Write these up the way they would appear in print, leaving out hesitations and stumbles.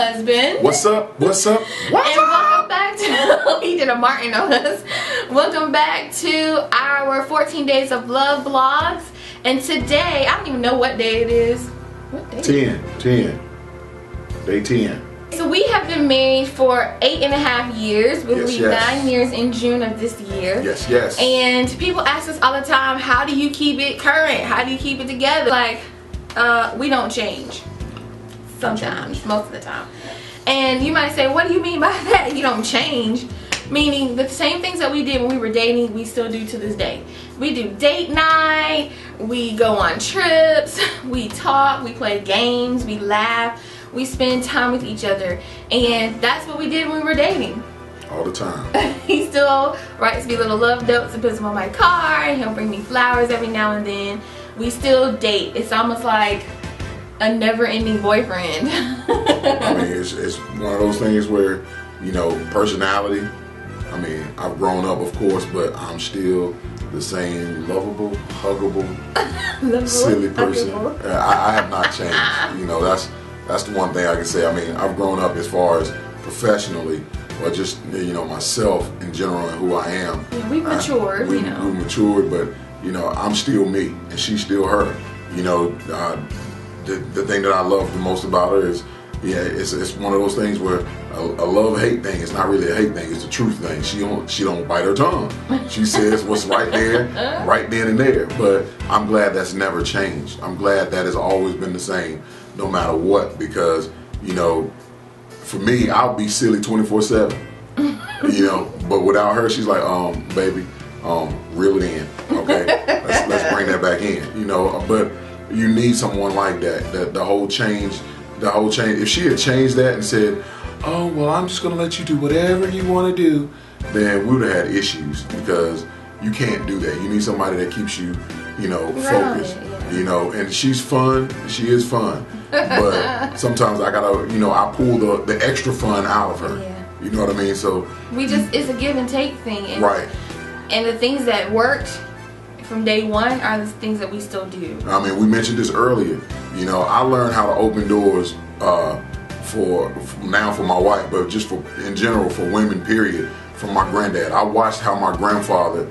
husband. What's up? What's up? What's and welcome back to he did a Martin on us. Welcome back to our 14 Days of Love vlogs. And today, I don't even know what day it is. What day? 10. Day 10. So we have been married for 8.5 years. We'll be Yes. 9 years in June of this year. Yes. And people ask us all the time, how do you keep it current? How do you keep it together? Like, we don't change. Sometimes, most of the time. And you might say, what do you mean by that? You don't change. Meaning the same things that we did when we were dating, we still do to this day. We do date night, we go on trips, we talk, we play games, we laugh, we spend time with each other. And that's what we did when we were dating. All the time. He still writes me little love notes and puts them on my car, and he'll bring me flowers every now and then. We still date. It's almost like a never-ending boyfriend. I mean, it's one of those things where, you know, personality. I mean, I've grown up, of course, but I'm still the same lovable, huggable, silly person. I have not changed. You know, that's the one thing I can say. I mean, I've grown up as far as professionally, or just, you know, myself in general and who I am. Yeah, we've matured, we matured, but, you know, I'm still me and she's still her. You know, the thing that I love the most about her is, yeah, it's one of those things where a love-hate thing is not really a hate thing, it's a truth thing. She don't bite her tongue. She says what's right there, right then and there. But I'm glad that's never changed. I'm glad that has always been the same, no matter what, because, you know, for me, I'll be silly 24/7. You know, but without her, she's like, baby, reel it in, okay? Let's bring that back in, you know. But you need someone like that. The whole change. If she had changed that and said, "Oh, well, I'm just gonna let you do whatever you want to do," then we would have had issues, because you can't do that. You need somebody that keeps you, you know, focused. Yeah. You know, and she's fun. She is fun, but sometimes I gotta, you know, I pull the extra fun out of her. Yeah. You know what I mean? So it's a give and take thing. And, right. And the things that worked from day one are the things that we still do. I mean, we mentioned this earlier. You know, I learned how to open doors for my wife, but just for in general for women. Period. From my granddad, I watched how my grandfather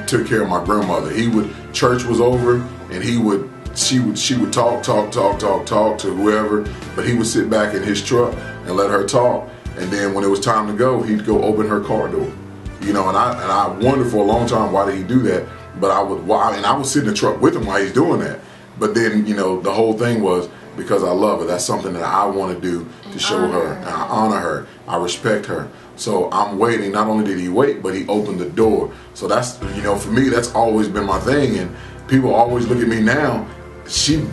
took care of my grandmother. Church was over, and she would talk to whoever, but he would sit back in his truck and let her talk. And then when it was time to go, he'd go open her car door. You know, and I wondered for a long time, why did he do that? But I would sit in the truck with him while he's doing that. But then, you know, the whole thing was because I love her. That's something that I want to do to show her, and I honor her. I respect her. So I'm waiting. Not only did he wait, but he opened the door. So that's, you know, for me, that's always been my thing. And people always look at me now. She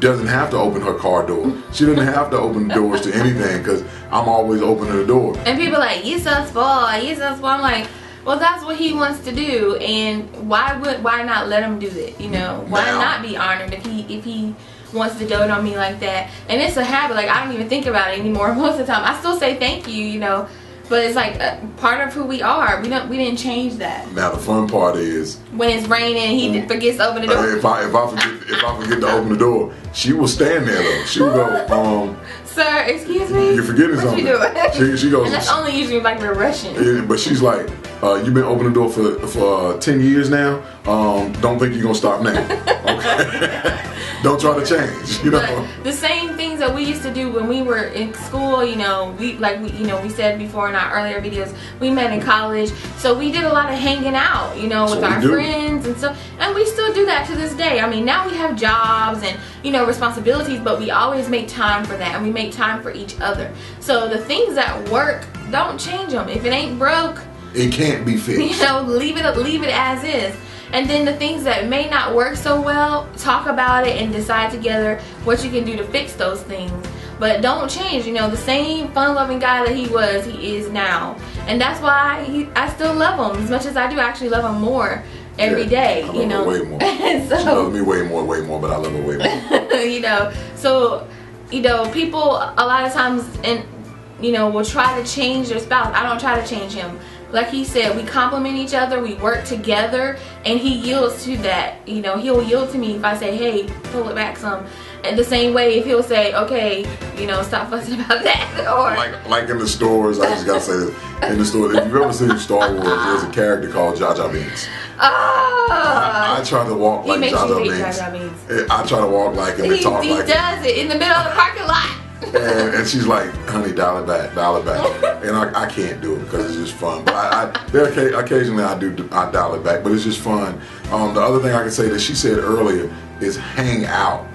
doesn't have to open her car door. She doesn't have to open the doors to anything, because I'm always opening the door. And people are like, you're so spoiled, you're so spoiled. I'm like, well, that's what he wants to do, and why not let him do it? You know, why not be honored if he wants to dote on me like that? And it's a habit. Like, I don't even think about it anymore most of the time. I still say thank you, you know, but it's like part of who we are. We didn't change that. Now the fun part is when it's raining, he forgets to open the door. If I forget to open the door, she will stand there though. She will go, sir, excuse me. You're forgetting something. What you doing? She goes. And that's only usually like we're rushing. Yeah, but she's like, you've been opening the door for 10 years now. Don't think you're gonna stop now. Okay. Don't try to change. You know. But the same things that we used to do when we were in school. You know, we said before in our earlier videos, we met in college, so we did a lot of hanging out. You know, with our friends and stuff, and we still do that to this day. I mean, now we have jobs and, you know, responsibilities, but we always make time for that, and we make time for each other. So the things that work, don't change them. If it ain't broke, it can't be fixed. You know, leave it as is. And then the things that may not work so well, talk about it and decide together what you can do to fix those things. But don't change. You know, the same fun-loving guy that he was, he is now. And that's why I still love him as much as I do. I actually love him more every day. I love you know, her way more. So, she loves me way more, but I love her way more. You know, so, you know, people a lot of times, and you know, will try to change their spouse. I don't try to change him. Like he said, we complement each other, we work together, and he yields to that. You know, he'll yield to me if I say, hey, pull it back some. And the same way, if he'll say, okay, you know, stop fussing about that, or like in the stores, I just gotta say this. In the store, if you've ever seen Star Wars, there's a character called Jar Jar Binks. I try to walk like Jar Jar Binks. I try to walk like him and talk like him. He does it in the middle of the parking lot. And she's like, honey, dial it back. And I can't do it because it's just fun. But occasionally I dial it back, but it's just fun. The other thing I can say that she said earlier is hang out.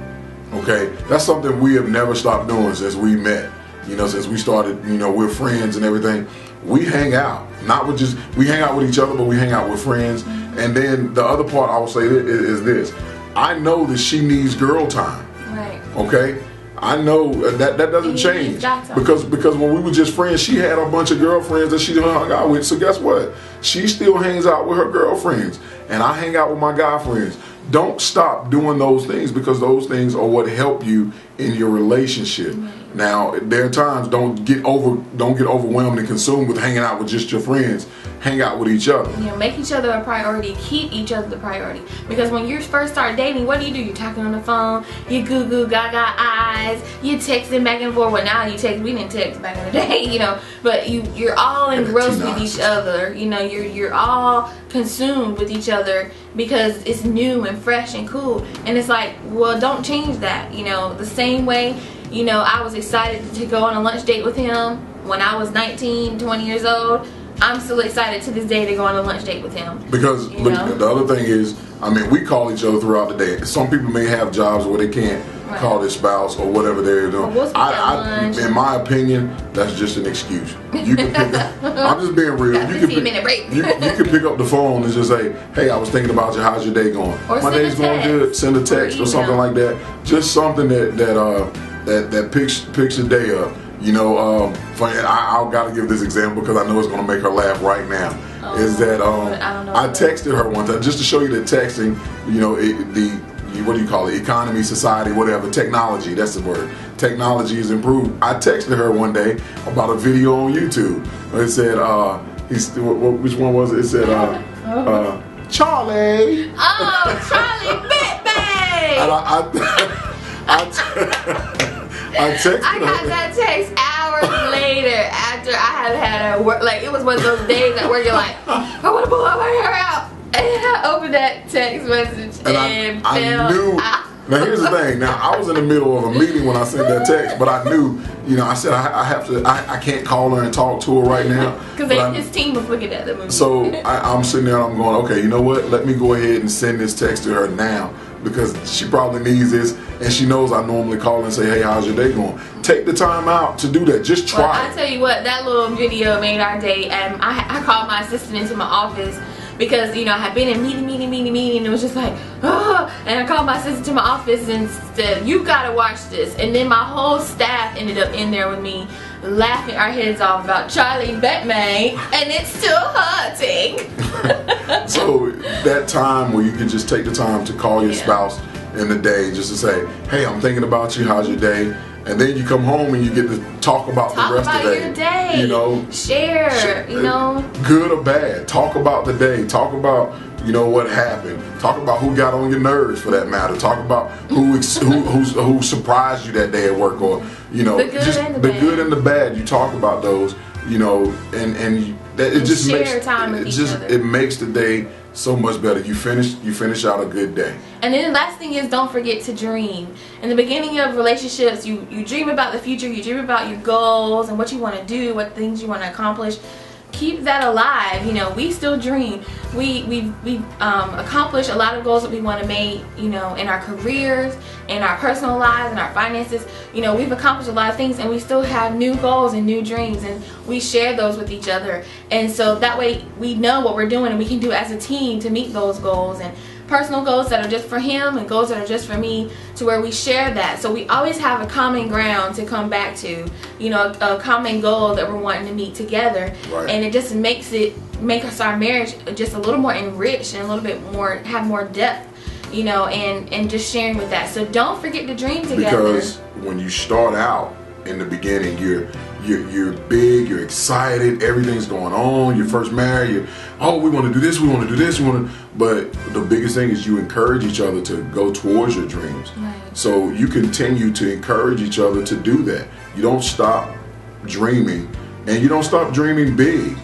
Okay, that's something we have never stopped doing since we met. You know, since we started, you know, we're friends and everything. We hang out, we hang out with each other, but we hang out with friends. And then the other part I will say is this: I know that she needs girl time. Right. Okay. I know that doesn't change because when we were just friends, she had a bunch of girlfriends that she hung out with. So guess what? She still hangs out with her girlfriends, and I hang out with my guy friends. Don't stop doing those things because those things are what help you in your relationship. Now, there are times don't get overwhelmed and consumed with hanging out with just your friends. Hang out with each other. You know, make each other a priority. Keep each other the priority. Because when you first start dating, what do? You're talking on the phone. You goo goo gaga eyes. You texting back and forth. Well, now you text. We didn't text back in the day, you know. But you're all engrossed with each other. You know, you're all consumed with each other because it's new and fresh and cool. And it's like, well, don't change that. You know, the same way. You know, I was excited to go on a lunch date with him when I was 19, 20 years old. I'm still excited to this day to go on a lunch date with him. Because the other thing is, I mean, we call each other throughout the day. Some people may have jobs where they can't call their spouse or whatever they're doing. Well, in my opinion, that's just an excuse. You can pick up, I'm just being real. You can pick up the phone and just say, hey, I was thinking about you. How's your day going? Or my day's going good. Send a text or something like that. Just something that picks your day up. You know, I gotta give this example because I know it's gonna make her laugh right now. Is that I texted her one time just to show you that texting, you know, what do you call it? Economy, society, whatever, technology. That's the word. Technology is improved. I texted her one day about a video on YouTube. It said, which one was it? It said, Charlie. Oh, Charlie Bitbang. I texted I got that text hours later after I had a work. Like, it was one of those days at work you're like, I want to pull my hair out. And I opened that text message and I knew. Now here's the thing. Now I was in the middle of a meeting when I sent that text, but I knew, you know, I said I can't call her and talk to her right now. Because his team was looking at the movie. So I'm sitting there and I'm going, okay, you know what? Let me go ahead and send this text to her now. Because she probably needs this, and she knows I normally call and say, hey, how's your day going? Take the time out to do that. Just try. Well, I tell you what, that little video made our day. And I called my assistant into my office because, you know, I had been in meeting, and it was just like, oh. And I called my assistant to my office and said, you gotta watch this. And then my whole staff ended up in there with me, laughing our heads off about Charlie Batman, and it's still hurting. So that time where you can just take the time to call your spouse in the day just to say, hey, I'm thinking about you, how's your day? And then you come home and you get to talk about the rest of the day. Your day. You know, share, you know, good or bad. Talk about the day. Talk about, you know, what happened. Talk about who got on your nerves, for that matter. Talk about who surprised you that day at work, or, you know, the good and the bad. You talk about those, you know, and it just makes the day so much better. You finish out a good day. And then the last thing is, don't forget to dream. In the beginning of relationships, you dream about the future, you dream about your goals and what you want to do, what things you want to accomplish. Keep that alive. You know, we still dream. We've accomplished a lot of goals that we want to make, you know, in our careers, in our personal lives, in our finances. You know, we've accomplished a lot of things, and we still have new goals and new dreams, and we share those with each other. And so that way we know what we're doing, and we can do as a team to meet those goals, and personal goals that are just for him and goals that are just for me, to where we share that. So we always have a common ground to come back to, you know, a common goal that we're wanting to meet together. Right. And it just makes our marriage just a little more enriched and a little bit more, have more depth, you know, and just sharing with that. So don't forget to dream together. Because when you start out in the beginning, you you're big, you're excited, everything's going on. You're first married. We want to do this, we want to do this, But the biggest thing is you encourage each other to go towards your dreams. Right. So you continue to encourage each other to do that. You don't stop dreaming, and you don't stop dreaming big.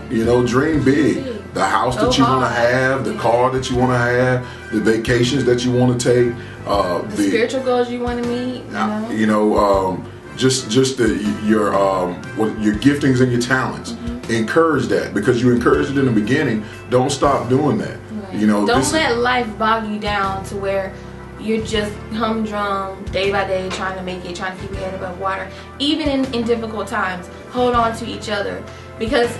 You know, dream big. The house that you want to have, the car that you want to have, the vacations that you want to take, the spiritual goals you want to meet. You know, just your giftings and your talents. Encourage that, because you encouraged it in the beginning. Don't stop doing that. Right. You know, don't let life bog you down to where you're just humdrum day by day trying to make it, trying to keep your head above water. Even in difficult times, hold on to each other, because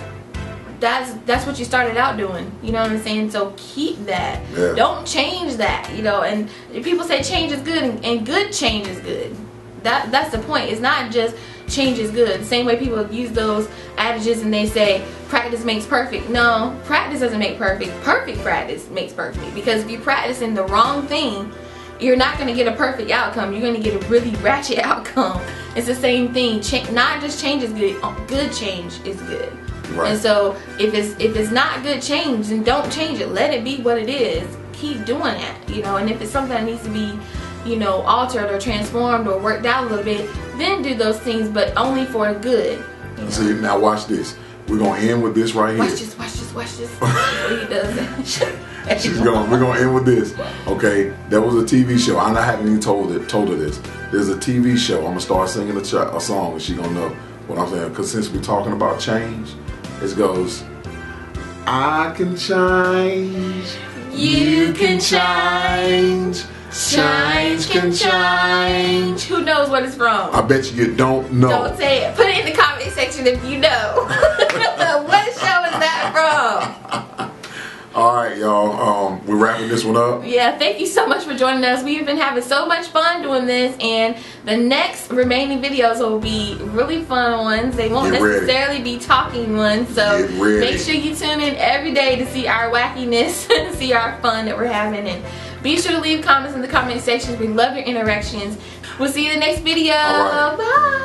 that's what you started out doing. You know what I'm saying? So keep that. Yeah. Don't change that. You know, and people say change is good, and good change is good. That's the point. It's not just change is good. The same way people use those adages and they say practice makes perfect. No, practice doesn't make perfect. Perfect practice makes perfect. Because if you practice in the wrong thing, you're not going to get a perfect outcome. You're going to get a really ratchet outcome. It's the same thing. Not just change is good. Good change is good. Right. And so if it's not good change, then don't change it. Let it be what it is. Keep doing it. You know, and if it's something that needs to be, you know, altered or transformed or worked out a little bit, then do those things, but only for good. You know? See, now watch this. We're gonna end with this right here. Watch this. He does it. We're gonna end with this. Okay, there was a TV show. I haven't even told her this. There's a TV show. I'm gonna start singing a song, and she gonna know what I'm saying. Because since we're talking about change, it goes, I can change. You can change. Change can change. Who knows what it's from? I bet you don't know. Don't say it. Put it in the comment section if you know. What show is that from? Alright, y'all. We're wrapping this one up. Yeah, thank you so much for joining us. We've been having so much fun doing this, and the next remaining videos will be really fun ones. They won't necessarily be talking ones, so make sure you tune in every day to see our wackiness and see our fun that we're having. And be sure to leave comments in the comment sections. We love your interactions. We'll see you in the next video. All right. Bye.